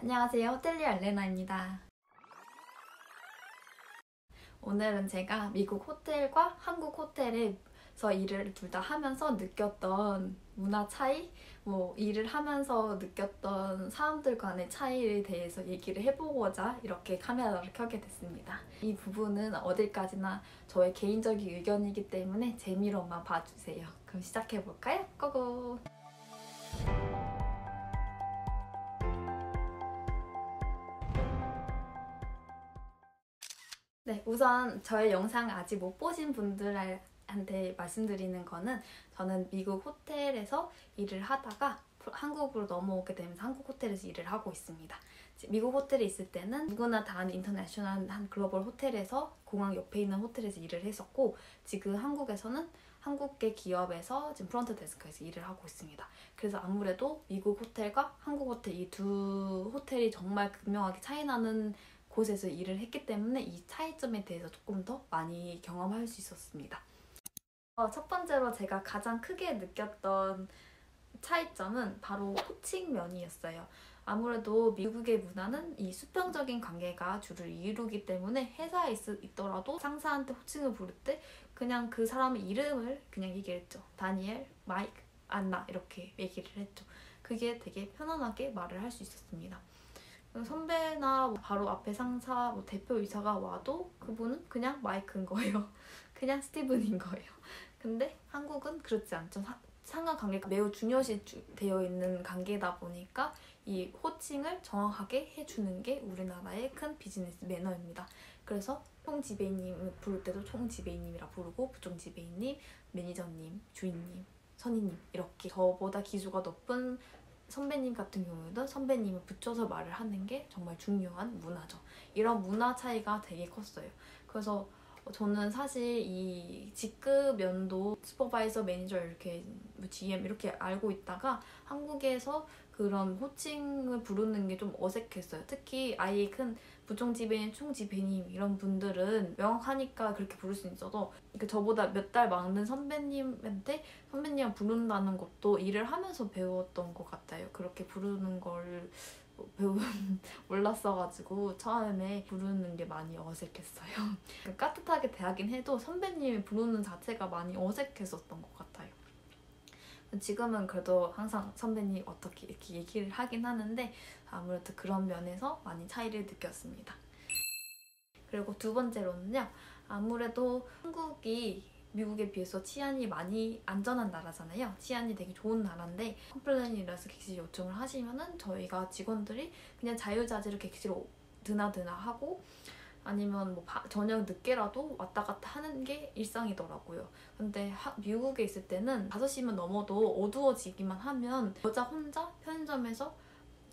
안녕하세요. 호텔리어 엘레나입니다. 오늘은 제가 미국 호텔과 한국 호텔에서 일을 둘 다 하면서 느꼈던 문화 차이, 일을 하면서 느꼈던 사람들 간의 차이에 대해서 얘기를 해보고자 이렇게 카메라를 켜게 됐습니다. 이 부분은 어딜까지나 저의 개인적인 의견이기 때문에 재미로만 봐주세요. 그럼 시작해볼까요? 고고! 네, 우선 저의 영상 아직 못 보신 분들한테 말씀드리는 거는 저는 미국 호텔에서 일을 하다가 한국으로 넘어오게 되면서 한국 호텔에서 일을 하고 있습니다. 미국 호텔에 있을 때는 누구나 다 아는 인터내셔널 한 글로벌 호텔에서 공항 옆에 있는 호텔에서 일을 했었고, 지금 한국에서는 한국계 기업에서 지금 프론트 데스크에서 일을 하고 있습니다. 그래서 아무래도 미국 호텔과 한국 호텔 이 두 호텔이 정말 극명하게 차이 나는 곳에서 일을 했기 때문에 이 차이점에 대해서 조금 더 많이 경험할 수 있었습니다. 첫 번째로 제가 가장 크게 느꼈던 차이점은 바로 호칭 면이었어요. 아무래도 미국의 문화는 이 수평적인 관계가 주를 이루기 때문에 회사에 있더라도 상사한테 호칭을 부를 때 그냥 그 사람의 이름을 그냥 얘기했죠. 다니엘, 마이크, 안나 이렇게 얘기를 했죠. 그게 되게 편안하게 말을 할 수 있었습니다. 선배나 바로 앞에 상사, 대표이사가 와도 그분은 그냥 마이크인 거예요. 그냥 스티븐인 거예요. 근데 한국은 그렇지 않죠. 상하관계가 매우 중요시 되어 있는 관계다 보니까 이 호칭을 정확하게 해주는 게 우리나라의 큰 비즈니스 매너입니다. 그래서 총지배인님을 부를 때도 총지배인님이라 부르고, 부총지배인님, 매니저님, 주인님, 선임님 이렇게 저보다 기수가 높은 선배님 같은 경우에도 선배님을 붙여서 말을 하는 게 정말 중요한 문화죠. 이런 문화 차이가 되게 컸어요. 그래서 저는 사실 이 직급면도 슈퍼바이저, 매니저 이렇게 GM 이렇게 알고 있다가 한국에서 그런 호칭을 부르는 게 좀 어색했어요. 특히 아예 큰 부총지배인, 총지배님 이런 분들은 명확하니까 그렇게 부를 수 있어도 저보다 몇 달 많은 선배님한테 선배님 부른다는 것도 일을 하면서 배웠던 것 같아요. 그렇게 부르는 걸 몰랐어가지고 처음에 부르는 게 많이 어색했어요. 따뜻하게 대하긴 해도 선배님이 부르는 자체가 많이 어색했었던 것 같아요. 지금은 그래도 항상 선배님 어떻게 이렇게 얘기를 하긴 하는데 아무래도 그런 면에서 많이 차이를 느꼈습니다. 그리고 두 번째로는요. 아무래도 한국이 미국에 비해서 치안이 많이 안전한 나라잖아요. 치안이 되게 좋은 나라인데 컴플레인이라서 객실 요청을 하시면은 저희가 직원들이 그냥 자유자재로 객실로 드나드나 하고 아니면 저녁 늦게라도 왔다 갔다 하는 게 일상이더라고요. 근데 미국에 있을 때는 5시면 넘어도 어두워지기만 하면 여자 혼자 편의점에서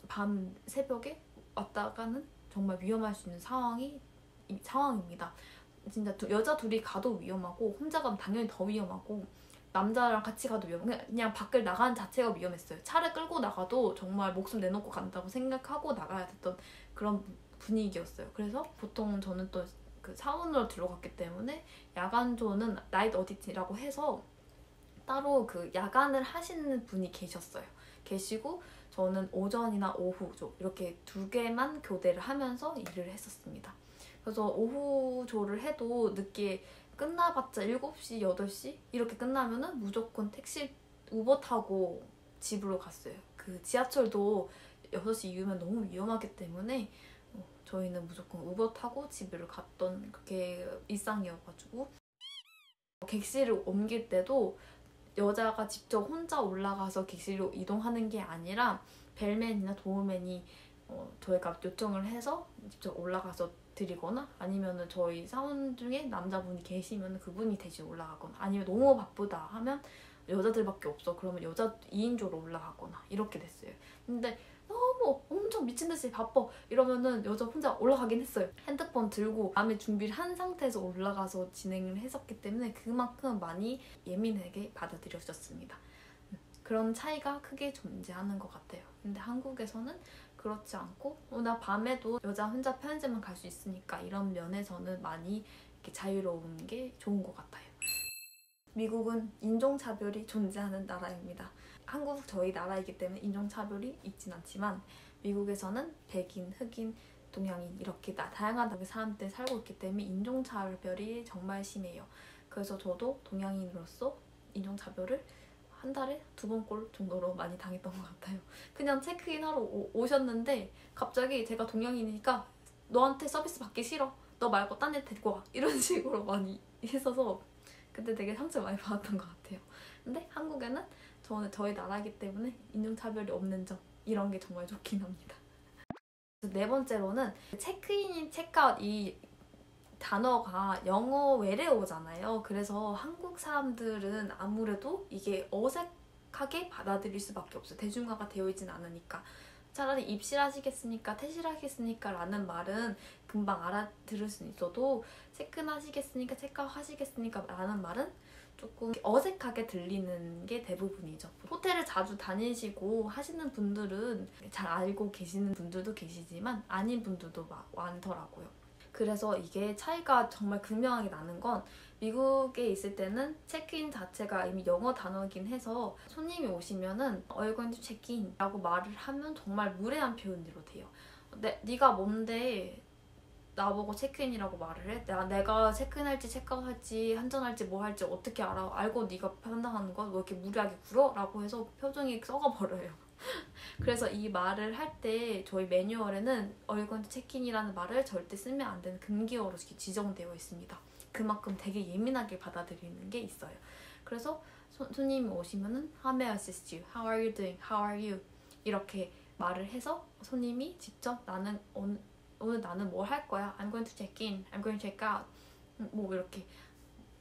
밤 새벽에 왔다 가는 정말 위험할 수 있는 상황입니다. 진짜 여자 둘이 가도 위험하고 혼자 가면 당연히 더 위험하고 남자랑 같이 가도 그냥 밖을 나가는 자체가 위험했어요. 차를 끌고 나가도 정말 목숨 내놓고 간다고 생각하고 나가야 됐던 그런 분위기였어요. 그래서 보통 저는 또 그 사원으로 들어갔기 때문에 야간조는 나이트 어디트라고 해서 따로 그 야간을 하시는 분이 계시고 저는 오전이나 오후조 이렇게 2개만 교대를 하면서 일을 했었습니다. 그래서 오후조를 해도 늦게 끝나봤자 7시, 8시 이렇게 끝나면은 무조건 택시, 우버 타고 집으로 갔어요. 그 지하철도 6시 이후면 너무 위험하기 때문에 저희는 무조건 우버 타고 집으로 갔던 그게 일상이어가지고 객실을 옮길 때도 여자가 직접 혼자 올라가서 객실로 이동하는 게 아니라 벨맨이나 도어맨이 저희가 요청을 해서 직접 올라가서 드리거나 아니면은 저희 사원 중에 남자분이 계시면 그분이 대신 올라가거나 아니면 너무 바쁘다 하면 여자들밖에 없어 그러면 여자 2인조로 올라가거나 이렇게 됐어요. 근데 너무 엄청 미친듯이 바빠 이러면은 여자 혼자 올라가긴 했어요. 핸드폰 들고 마음의 준비를 한 상태에서 올라가서 진행을 했었기 때문에 그만큼 많이 예민하게 받아들여졌습니다. 그런 차이가 크게 존재하는 것 같아요. 근데 한국에서는 그렇지 않고 나 밤에도 여자 혼자 편의점만 갈 수 있으니까 이런 면에서는 많이 이렇게 자유로운 게 좋은 것 같아요. 미국은 인종차별이 존재하는 나라입니다. 한국 저희 나라이기 때문에 인종차별이 있진 않지만 미국에서는 백인, 흑인, 동양인 이렇게 다양한 사람들이 살고 있기 때문에 인종차별이 정말 심해요. 그래서 저도 동양인으로서 인종차별을 한 달에 2번꼴 정도로 많이 당했던 것 같아요. 그냥 체크인 하러 오셨는데 갑자기 제가 동양인이니까 너한테 서비스 받기 싫어. 너 말고 딴 애 데리고 와. 이런 식으로 많이 했어서 그때 되게 상처 많이 받았던 것 같아요. 근데 한국에는 저희 나라이기 때문에 인종차별이 없는 점 이런 게 정말 좋긴 합니다. 네 번째로는 체크인, 체크아웃 이 단어가 영어 외래어잖아요. 그래서 한국 사람들은 아무래도 이게 어색하게 받아들일 수밖에 없어요. 대중화가 되어 있진 않으니까. 차라리 입실하시겠습니까? 퇴실하시겠습니까? 라는 말은 금방 알아들을 수 있어도 체크하시겠습니까? 체크아웃 하시겠습니까? 라는 말은 조금 어색하게 들리는 게 대부분이죠. 호텔을 자주 다니시고 하시는 분들은 잘 알고 계시는 분들도 계시지만 아닌 분들도 많더라고요. 그래서 이게 차이가 정말 극명하게 나는 건 미국에 있을 때는 체크인 자체가 이미 영어 단어이긴 해서 손님이 오시면은 Are you going to check in? 라고 말을 하면 정말 무례한 표현으로 돼요. 네가 뭔데 나보고 체크인이라고 말을 해? 내가 체크인할지 체크아웃할지 한전할지 뭐 할지 어떻게 알아? 알고 네가 판단하는 거 왜 이렇게 무리하게 굴어? 라고 해서 표정이 썩어버려요. 그래서 이 말을 할 때 저희 매뉴얼에는 Are you going to check in이라는 말을 절대 쓰면 안 되는 금기어로 지정되어 있습니다. 그만큼 되게 예민하게 받아들이는 게 있어요. 그래서 손님이 오시면은 How may I assist you? How are you doing? How are you? 이렇게 말을 해서 손님이 직접 오늘 나는 뭘 할 거야? I'm going to check in, I'm going to check out. 뭐 이렇게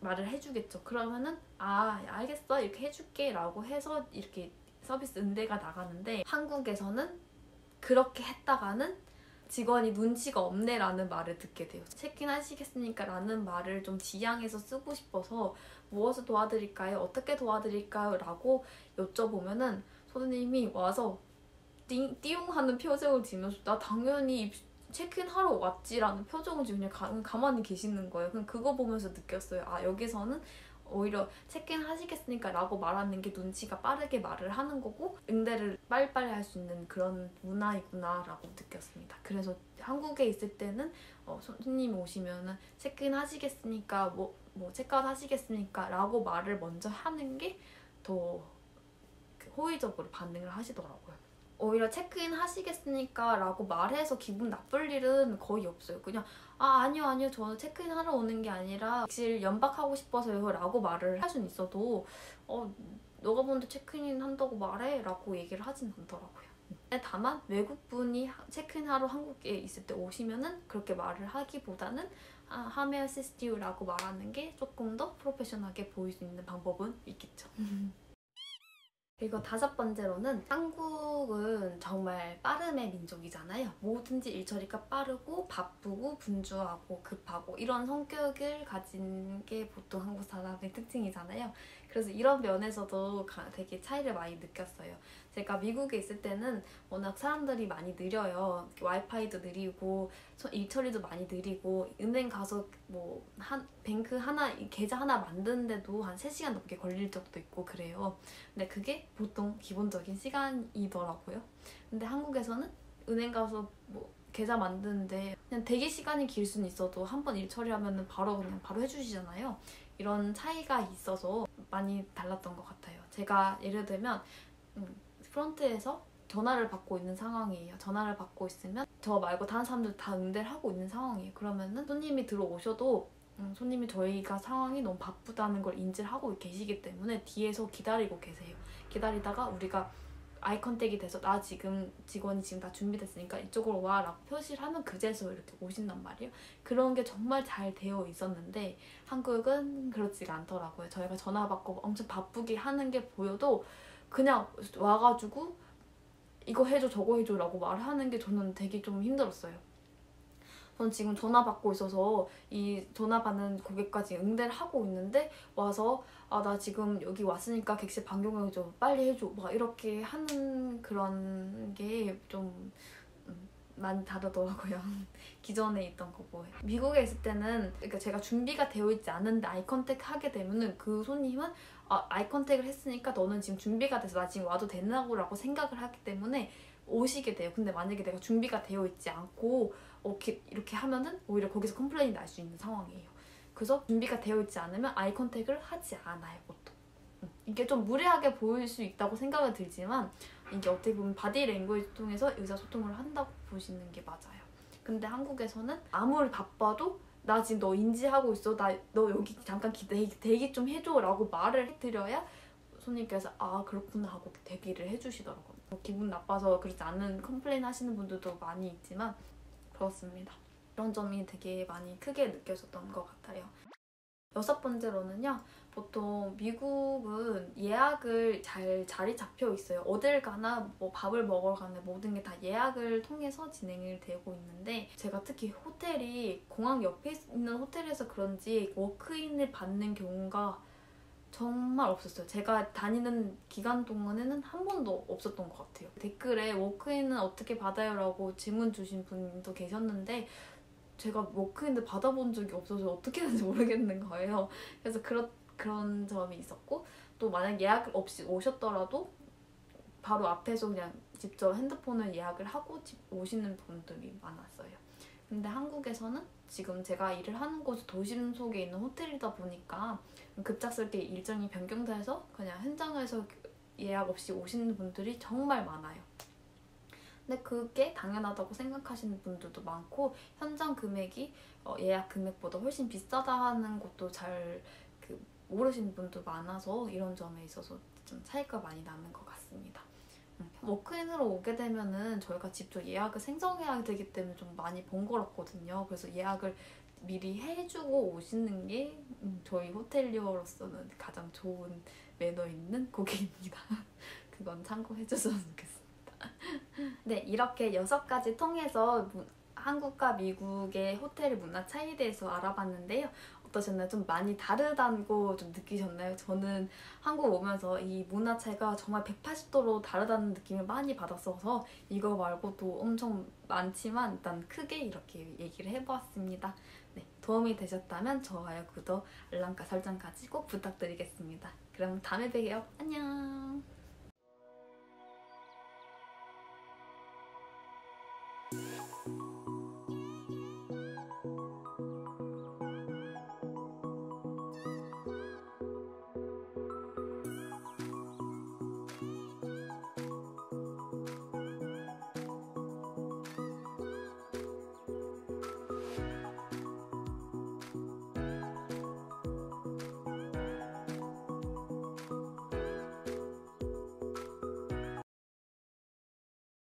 말을 해주겠죠. 그러면은 알겠어 이렇게 해줄게 라고 해서 이렇게 서비스 응대가 나가는데 한국에서는 그렇게 했다가는 직원이 눈치가 없네 라는 말을 듣게 돼요. 체크인 하시겠습니까? 라는 말을 좀 지양해서 쓰고 싶어서 무엇을 도와드릴까요? 어떻게 도와드릴까요? 라고 여쭤보면은 손님이 와서 띠용 하는 표정을 지으면서 나 당연히 체크인 하러 왔지라는 표정을 지으면 가만히 계시는 거예요. 그냥 그거 보면서 느꼈어요. 여기서는 오히려 체크인 하시겠습니까? 라고 말하는 게 눈치가 빠르게 말을 하는 거고 응대를 빨리빨리 할 수 있는 그런 문화이구나 라고 느꼈습니다. 그래서 한국에 있을 때는 손님이 오시면은 체크인 하시겠습니까? 뭐 체크아웃 하시겠습니까? 라고 말을 먼저 하는 게 더 호의적으로 반응을 하시더라고요. 오히려 체크인 하시겠습니까? 라고 말해서 기분 나쁠 일은 거의 없어요. 그냥 아니요 저는 체크인 하러 오는 게 아니라 객실 연박하고 싶어서요 라고 말을 할 수는 있어도 너가 먼저 체크인 한다고 말해 라고 얘기를 하진 않더라고요. 다만 외국분이 체크인하러 한국에 있을 때 오시면은 그렇게 말을 하기보다는 How may I assist you? 라고 말하는 게 조금 더 프로페셔널하게 보일 수 있는 방법은 있겠죠. 그리고 5번째로는 한국은 정말 빠름의 민족이잖아요. 뭐든지 일처리가 빠르고 바쁘고 분주하고 급하고 이런 성격을 가진 게 보통 한국 사람의 특징이잖아요. 그래서 이런 면에서도 되게 차이를 많이 느꼈어요. 제가 미국에 있을 때는 워낙 사람들이 많이 느려요. 와이파이도 느리고 일처리도 많이 느리고 은행 가서 뱅크 하나 계좌 하나 만드는데도 한 3시간 넘게 걸릴 적도 있고 그래요. 근데 그게 보통 기본적인 시간이더라고요. 근데 한국에서는 은행 가서 계좌 만드는데 그냥 대기 시간이 길 수는 있어도 한 번 일 처리하면 바로 해주시잖아요. 이런 차이가 있어서 많이 달랐던 것 같아요. 제가 예를 들면 프런트에서 전화를 받고 있는 상황이에요. 전화를 받고 있으면 저 말고 다른 사람들 다 응대를 하고 있는 상황이에요. 그러면은 손님이 들어오셔도 손님이 저희가 상황이 너무 바쁘다는 걸 인지를 하고 계시기 때문에 뒤에서 기다리고 계세요. 기다리다가 우리가 아이 컨택이 돼서 나 지금 직원이 지금 다 준비됐으니까 이쪽으로 와 라고 표시를 하면 그제서 이렇게 오신단 말이에요. 그런 게 정말 잘 되어 있었는데 한국은 그렇지가 않더라고요. 저희가 전화 받고 엄청 바쁘게 하는 게 보여도 그냥 와가지고 이거 해줘 저거 해줘 라고 말하는 게 저는 되게 좀 힘들었어요. 전 지금 전화 받고 있어서 이 전화 받는 고객까지 응대를 하고 있는데 와서 나 지금 여기 왔으니까 객실 변경해줘 빨리 해줘 막 이렇게 하는 그런 게 좀 많이 다르더라고요. 기존에 있던 거고. 미국에 있을 때는 그러니까 제가 준비가 되어 있지 않은데 아이 컨택 하게 되면은 그 손님은 아이 컨택을 했으니까 너는 지금 준비가 돼서 나 지금 와도 되냐고 라고 생각을 하기 때문에 오시게 돼요. 근데 만약에 내가 준비가 되어 있지 않고 이렇게 하면은 오히려 거기서 컴플레인이 날 수 있는 상황이에요. 그래서 준비가 되어 있지 않으면 아이 컨택을 하지 않아요, 보통. 이게 좀 무례하게 보일 수 있다고 생각이 들지만 이게 어떻게 보면 바디 랭귀지 통해서 의사소통을 한다고 보시는 게 맞아요. 근데 한국에서는 아무리 바빠도 나 지금 너 인지하고 있어. 너 여기 잠깐 대기 좀 해줘 라고 말을 해드려야 손님께서 아 그렇구나 하고 대기를 해주시더라고요. 기분 나빠서 그렇지 않은 컴플레인 하시는 분들도 많이 있지만 그렇습니다. 그런 점이 되게 많이 크게 느껴졌던 것 같아요. 6번째로는요. 보통 미국은 예약을 자리 잡혀 있어요. 어딜 가나 뭐 밥을 먹으러 가나 모든 게 다 예약을 통해서 진행이 되고 있는데 제가 특히 호텔이 공항 옆에 있는 호텔에서 그런지 워크인을 받는 경우가 정말 없었어요. 제가 다니는 기간 동안에는 한 번도 없었던 것 같아요. 댓글에 워크인은 어떻게 받아요? 라고 질문 주신 분도 계셨는데 제가 워크인을 받아본 적이 없어서 어떻게 하는지 모르겠는 거예요. 그래서 그런 점이 있었고 또 만약 예약 없이 오셨더라도 바로 앞에서 그냥 직접 핸드폰을 예약을 하고 오시는 분들이 많았어요. 근데 한국에서는 지금 제가 일을 하는 곳이 도심 속에 있는 호텔이다 보니까 급작스럽게 일정이 변경돼서 그냥 현장에서 예약 없이 오시는 분들이 정말 많아요. 근데 그게 당연하다고 생각하시는 분들도 많고 현장 금액이 예약 금액보다 훨씬 비싸다 하는 것도 잘 모르시는 분도 많아서 이런 점에 있어서 좀 차이가 많이 나는 것 같습니다. 워크인으로 오게 되면은 저희가 직접 예약을 생성해야 되기 때문에 좀 많이 번거롭거든요. 그래서 예약을 미리 해주고 오시는 게 저희 호텔리어로서는 가장 좋은 매너 있는 고객입니다. 그건 참고해줬으면 좋겠습니다. 네, 이렇게 6가지 통해서 한국과 미국의 호텔 문화 차이에 대해서 알아봤는데요. 어떠셨나요? 좀 많이 다르다고 좀 느끼셨나요? 저는 한국 오면서 이 문화 차이가 정말 180도로 다르다는 느낌을 많이 받았어서 이거 말고도 엄청 많지만 일단 크게 이렇게 얘기를 해보았습니다. 네, 도움이 되셨다면 좋아요, 구독, 알람과 설정까지 꼭 부탁드리겠습니다. 그럼 다음에 봬요. 안녕!